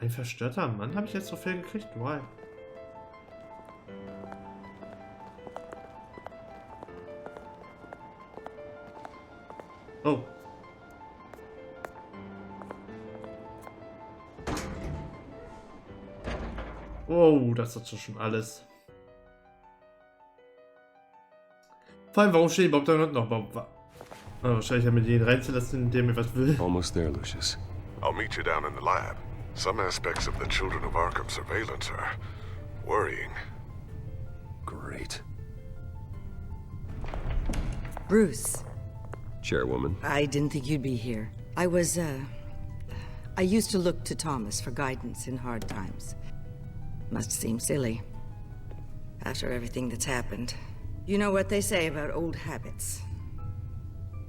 Ein verstörter Mann? Habe ich jetzt so viel gekriegt? Why? Oh. Oh, das ist doch schon alles. Vor allem, warum steht überhaupt da unten noch? Wahrscheinlich ja mit jedem reinzulassen, der mir was will. Almost there, Lucius. I'll meet you down in the lab. Some aspects of the Children of Arkham surveillance are worrying. Great. Bruce, Chairwoman. I didn't think you'd be here. I used to look to Thomas for guidance in hard times. Must seem silly. After everything that's happened. You know what they say about old habits.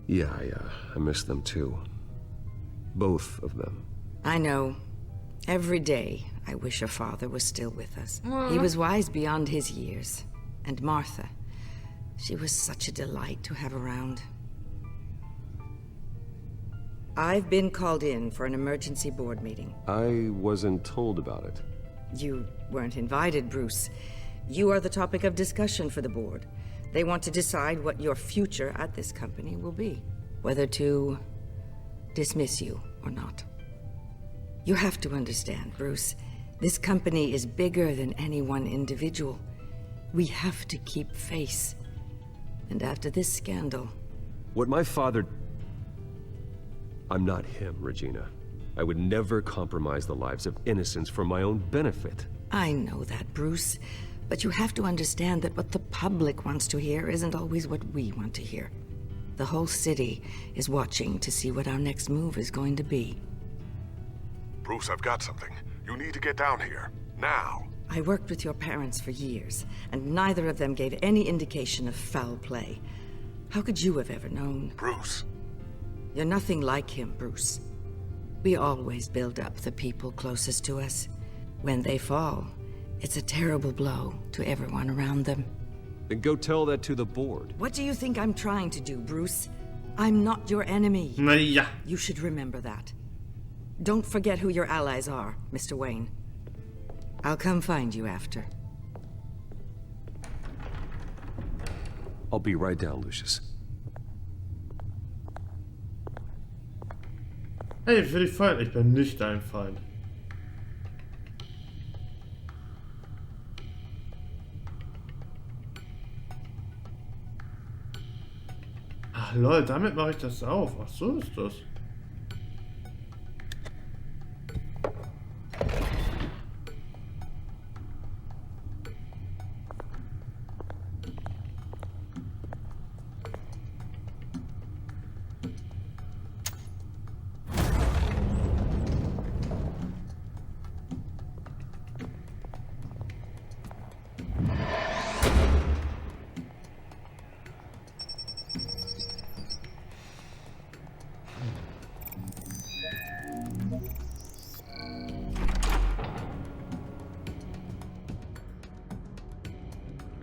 Yeah, I miss them too. Both of them. I know. Every day, I wish your father was still with us. He was wise beyond his years. And Martha, she was such a delight to have around. I've been called in for an emergency board meeting. I wasn't told about it. You weren't invited, Bruce. You are the topic of discussion for the board. They want to decide what your future at this company will be. Whether to dismiss you or not. You have to understand, Bruce. This company is bigger than any one individual. We have to keep face. And after this scandal... What my father... I'm not him, Regina. I would never compromise the lives of innocents for my own benefit. I know that, Bruce. But you have to understand that what the public wants to hear isn't always what we want to hear. The whole city is watching to see what our next move is going to be. Bruce, I've got something. You need to get down here. Now. I worked with your parents for years, and neither of them gave any indication of foul play. How could you have ever known? Bruce. You're nothing like him, Bruce. We always build up the people closest to us. When they fall, it's a terrible blow to everyone around them. Then go tell that to the board. What do you think I'm trying to do, Bruce? I'm not your enemy. Naja. You should remember that. Don't forget who your allies are, Mr. Wayne. I'll come find you after. I'll be right down, Lucius. Hey, für die Feind. Ich bin nicht dein Feind. Ach lol, damit mache ich das auf. Ach so ist das.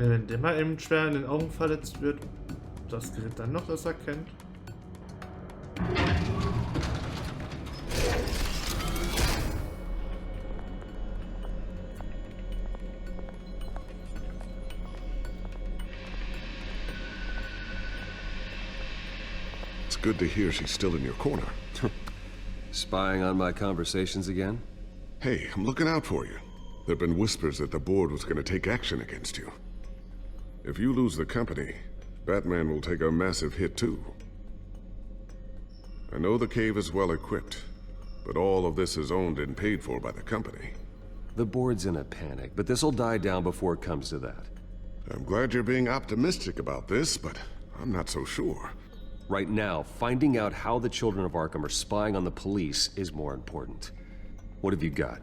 Wenn der mal eben schwer in den Augen verletzt wird, das Gerät dann noch das erkennt. It's good to hear she's still in your corner. Spying on my conversations again? Hey, I'm looking out for you. There have been whispers that the board was going to take action against you. If you lose the company, Batman will take a massive hit too. I know the cave is well equipped, but all of this is owned and paid for by the company. The board's in a panic, but this'll die down before it comes to that. I'm glad you're being optimistic about this, but I'm not so sure. Right now, finding out how the Children of Arkham are spying on the police is more important. What have you got?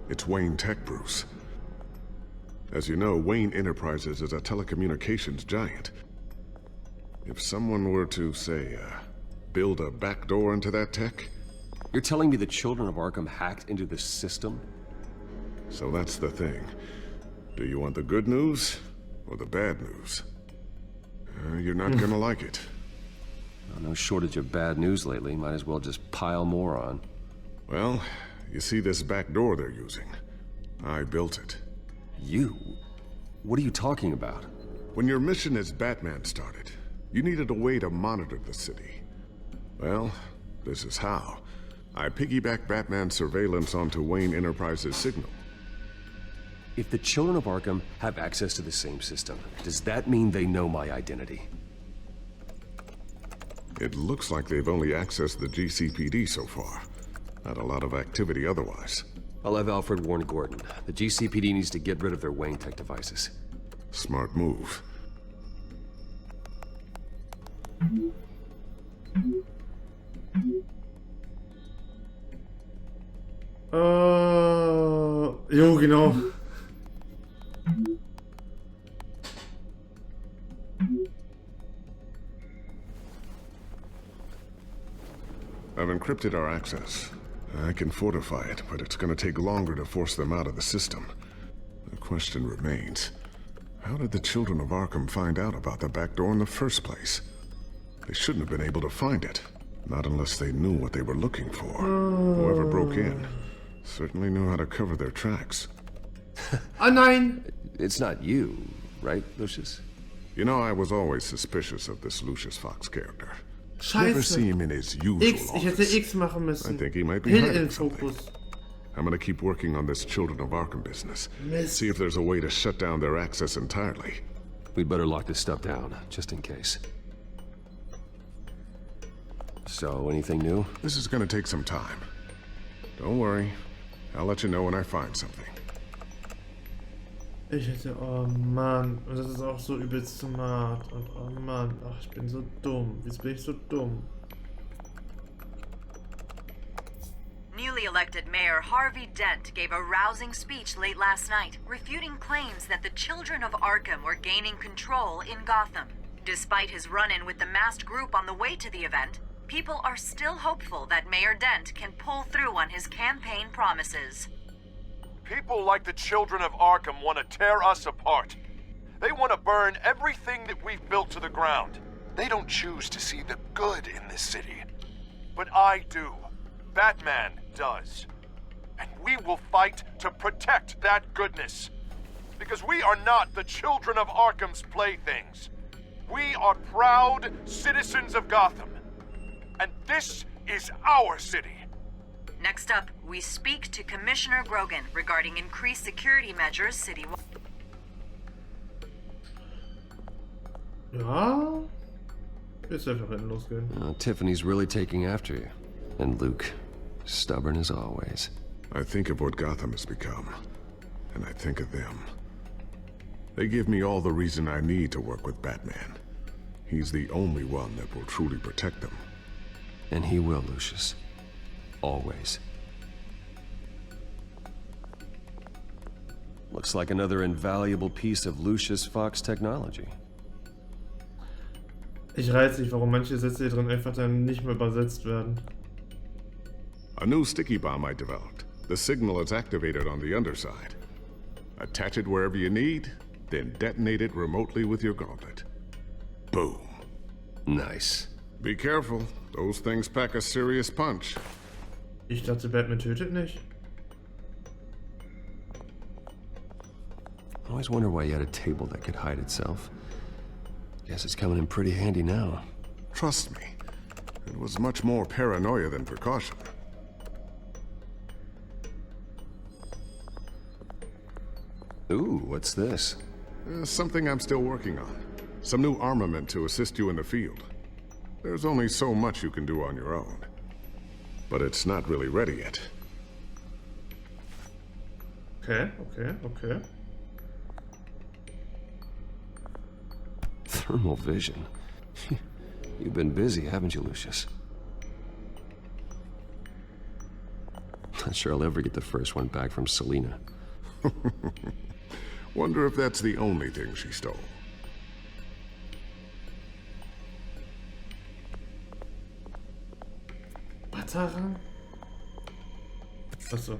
It's Wayne Tech, Bruce. As you know, Wayne Enterprises is a telecommunications giant. If someone were to, say, build a backdoor into that tech... You're telling me the Children of Arkham hacked into the system? So that's the thing. Do you want the good news or the bad news? You're not gonna like it. No shortage of bad news lately. Might as well just pile more on. Well, you see this back door they're using? I built it. You? What are you talking about? When your mission as Batman started, you needed a way to monitor the city. Well, this is how. I piggybacked Batman's surveillance onto Wayne Enterprises' signal. If the children of Arkham have access to the same system, does that mean they know my identity? It looks like they've only accessed the GCPD so far. Not a lot of activity otherwise. I'll have Alfred warn Gordon. The GCPD needs to get rid of their Wayne tech devices. Smart move. Jo, genau. I've encrypted our access. I can fortify it, but it's gonna take longer to force them out of the system. The question remains, how did the children of Arkham find out about the back door in the first place? They shouldn't have been able to find it. Not unless they knew what they were looking for. Whoever broke in certainly knew how to cover their tracks. Ah nein! It's not you, right, Lucius? You know, I was always suspicious of this Lucius Fox character. Never see Scheiße. him in his usual X, ich hätte office. X machen I müssen. think he might be Hill hiding in something. Fokus. I'm gonna keep working on this Children of Arkham business. Mist. See if there's a way to shut down their access entirely. We'd better lock this stuff down, just in case. So, anything new? This is gonna take some time. Don't worry. I'll let you know when I find something. Ich hätte, oh Mann, und das ist auch so übelst smart. Und oh Mann, ach, ich bin so dumm. Wieso bin ich so dumm? Newly elected Mayor Harvey Dent gave a rousing speech late last night, refuting claims that the children of Arkham were gaining control in Gotham. Despite his run-in with the masked group on the way to the event, people are still hopeful that Mayor Dent can pull through on his campaign promises. People like the children of Arkham want to tear us apart. They want to burn everything that we've built to the ground. They don't choose to see the good in this city. But I do. Batman does. And we will fight to protect that goodness. Because we are not the children of Arkham's playthings. We are proud citizens of Gotham. And this is our city. Next up, we speak to Commissioner Grogan regarding increased security measures citywide. Ja? Jetzt einfach hinten losgehen. Tiffany's really taking after you. And Luke, stubborn as always. I think of what Gotham has become, and I think of them. They give me all the reason I need to work with Batman. He's the only one that will truly protect them. And he will, Lucius. Always. Looks like another invaluable piece of Lucius Fox technology. Ich reiz nicht, warum manche Sätze hier drin einfach dann nicht mehr übersetzt werden. A new sticky bomb I developed. The signal is activated on the underside. Attach it wherever you need, then detonate it remotely with your gauntlet. Boom. Nice. Be careful. Those things pack a serious punch. Ich dachte, Batman tötet nicht. I always wonder why you had a table that could hide itself. Guess it's coming in pretty handy now. Trust me, it was much more paranoia than precaution. Ooh, what's this? Something I'm still working on. Some new armament to assist you in the field. There's only so much you can do on your own. But it's not really ready yet. Okay. Thermal vision. You've been busy, haven't you, Lucius? Not sure I'll ever get the first one back from Selina. Wonder if that's the only thing she stole. Batara? Achso.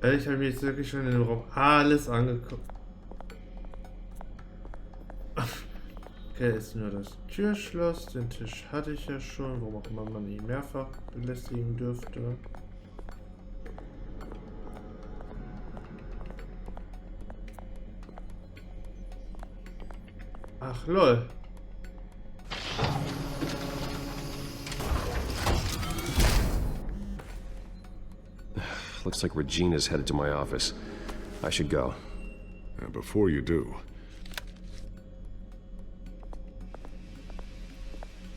Ehrlich, habe ich mir jetzt wirklich schon in dem Raum alles angeguckt. Okay, ist nur das Türschloss. Den Tisch hatte ich ja schon, warum auch immer man ihn mehrfach belästigen dürfte. Ach, lol. Looks like Regina's headed to my office. I should go. And before you do...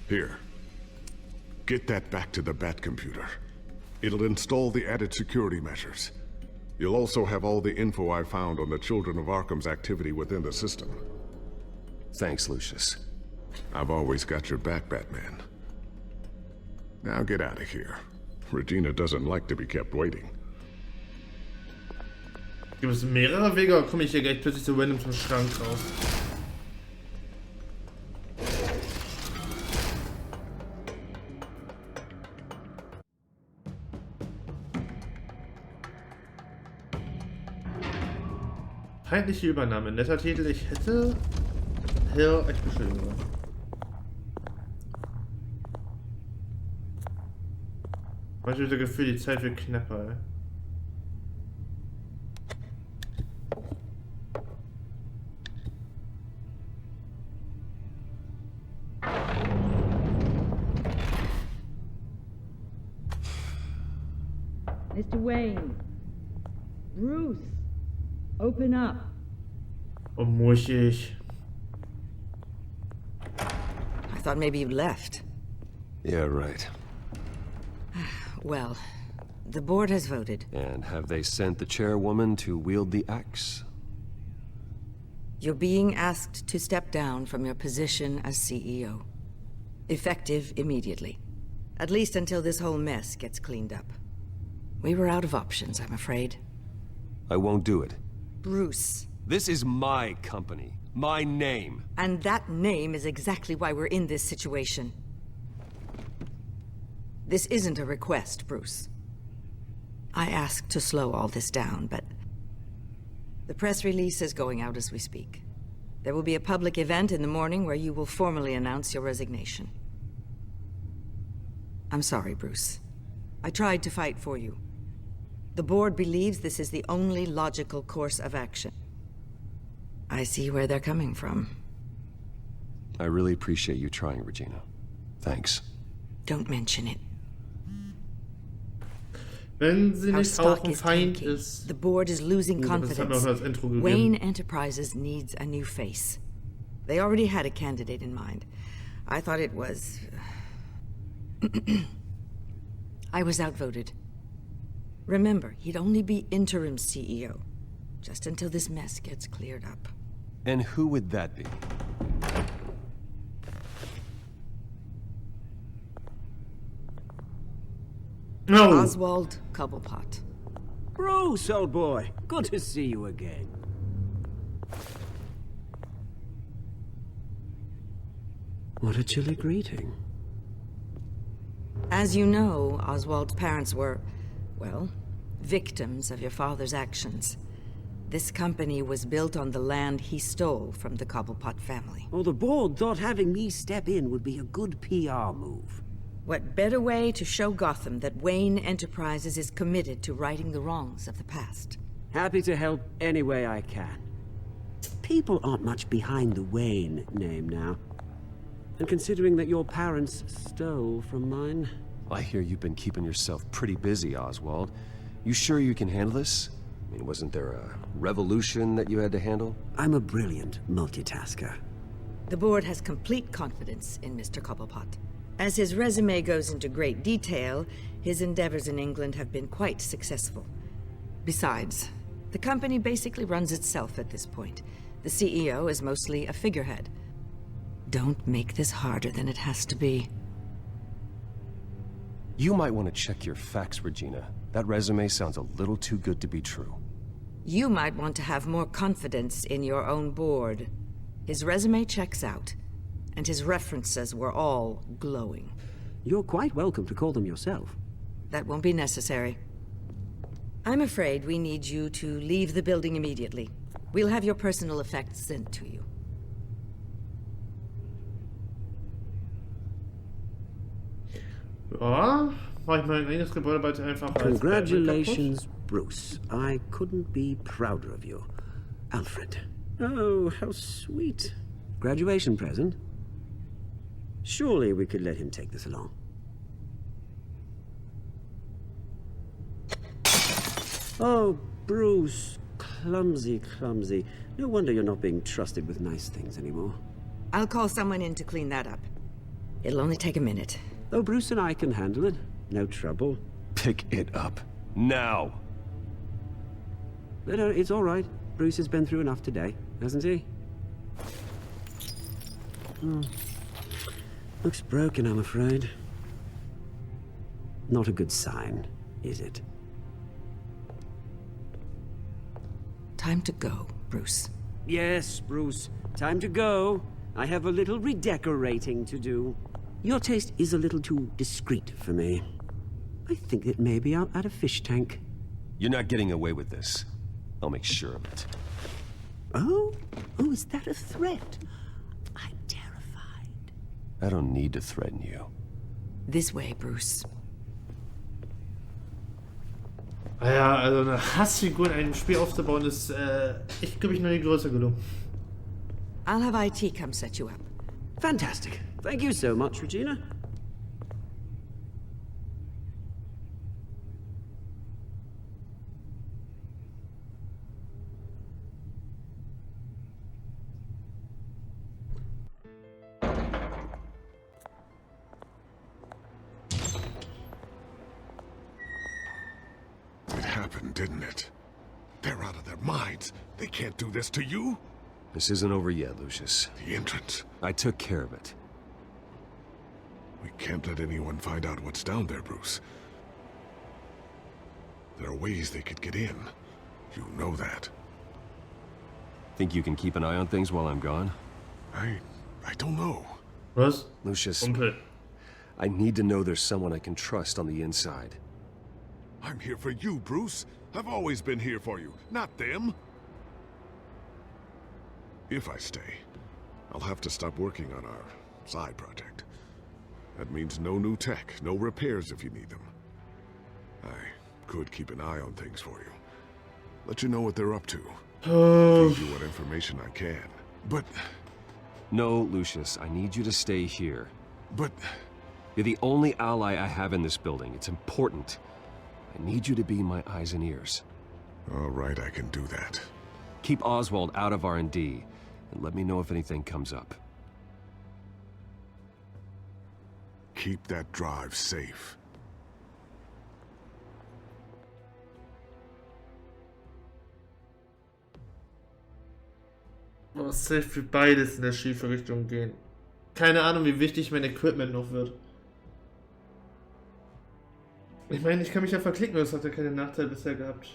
Here. Get that back to the Bat computer. It'll install the added security measures. You'll also have all the info I found on the Children of Arkham's activity within the system. Thanks, Lucius. I've always got your back, Batman. Now get out of here. Regina doesn't like to be kept waiting. Gibt es mehrere Wege oder komme ich hier gleich plötzlich so random zum Schrank raus? Feindliche Übernahme. Netter Titel. Ich hätte... Hier echt beschrieben sollen. Manchmal das Gefühl, die Zeit wird knapper, ey. Mr. Wayne. Bruce. Open up. Oh, muss ich. I thought maybe you left. Yeah, right. Well, the board has voted. And have they sent the chairwoman to wield the axe? You're being asked to step down from your position as CEO. Effective immediately. At least until this whole mess gets cleaned up. We were out of options, I'm afraid. I won't do it. Bruce. This is my company. My name. And that name is exactly why we're in this situation. This isn't a request, Bruce. I asked to slow all this down, but... the press release is going out as we speak. There will be a public event in the morning where you will formally announce your resignation. I'm sorry, Bruce. I tried to fight for you. The board believes this is the only logical course of action. I see where they're coming from. I really appreciate you trying, Regina. Thanks. Don't mention it. Wenn sie Our nicht auch stock ein is Feind tanking. ist. The board is losing Das hat mir auch confidence. das Intro gegeben. Wayne Enterprises needs a new face. They already had a candidate in mind. I thought it was... I was outvoted. Remember, he'd only be interim CEO. Just until this mess gets cleared up. And who would that be? No! Oswald Cobblepot. Bruce, old boy. Good to see you again. What a chilly greeting. As you know, Oswald's parents were, well, victims of your father's actions. This company was built on the land he stole from the Cobblepot family. Well, the board thought having me step in would be a good PR move. What better way to show Gotham that Wayne Enterprises is committed to righting the wrongs of the past? Happy to help any way I can. People aren't much behind the Wayne name now. And considering that your parents stole from mine... I hear you've been keeping yourself pretty busy, Oswald. You sure you can handle this? I mean, wasn't there a revolution that you had to handle? I'm a brilliant multitasker. The board has complete confidence in Mr. Cobblepot. As his resume goes into great detail, his endeavors in England have been quite successful. Besides, the company basically runs itself at this point. The CEO is mostly a figurehead. Don't make this harder than it has to be. You might want to check your facts, Regina. That resume sounds a little too good to be true. You might want to have more confidence in your own board. His resume checks out, and his references were all glowing. You're quite welcome to call them yourself. That won't be necessary. I'm afraid we need you to leave the building immediately. We'll have your personal effects sent to you. Ja, mach ich mein eigenes Gebäude bald einfach als Congratulations, Bruce. I couldn't be prouder of you. Alfred. Oh, how sweet. Graduation present? Surely we could let him take this along. Oh, Bruce. Clumsy, clumsy. No wonder you're not being trusted with nice things anymore. I'll call someone in to clean that up. It'll only take a minute. Oh, Bruce and I can handle it. No trouble. Pick it up. Now! But it's all right. Bruce has been through enough today, hasn't he? Looks broken, I'm afraid. Not a good sign, is it? Time to go, Bruce. Yes, Bruce. Time to go. I have a little redecorating to do. Your taste is a little too discreet for me. I think that maybe I'll add a fish tank. You're not getting away with this. I'll make sure of it. Oh? Oh, is that a threat? I'm terrified. I don't need to threaten you. This way, Bruce. Ja, also eine Hassfigur in einem Spiel aufzubauen, ist echt, glaube ich, noch nie größer gelungen. I'll have IT come set you up. Fantastic. Thank you so much, Regina. It happened, didn't it? They're out of their minds. They can't do this to you. This isn't over yet, Lucius. The entrance. I took care of it. We can't let anyone find out what's down there, Bruce. There are ways they could get in. You know that. Think you can keep an eye on things while I'm gone? I don't know. Was? Lucius, Kumpel. I need to know there's someone I can trust on the inside. I'm here for you, Bruce. I've always been here for you, not them. If I stay, I'll have to stop working on our side project. That means no new tech, no repairs if you need them. I could keep an eye on things for you. Let you know what they're up to. Give you what information I can. But... No, Lucius, I need you to stay here. But... You're the only ally I have in this building. It's important. I need you to be my eyes and ears. All right, I can do that. Keep Oswald out of R&D, and let me know if anything comes up. Keep that drive safe. Oh, safe wird beides in der schiefe Richtung gehen. Keine Ahnung, wie wichtig mein Equipment noch wird. Ich meine, ich kann mich ja verklicken, das hat ja keinen Nachteil bisher gehabt.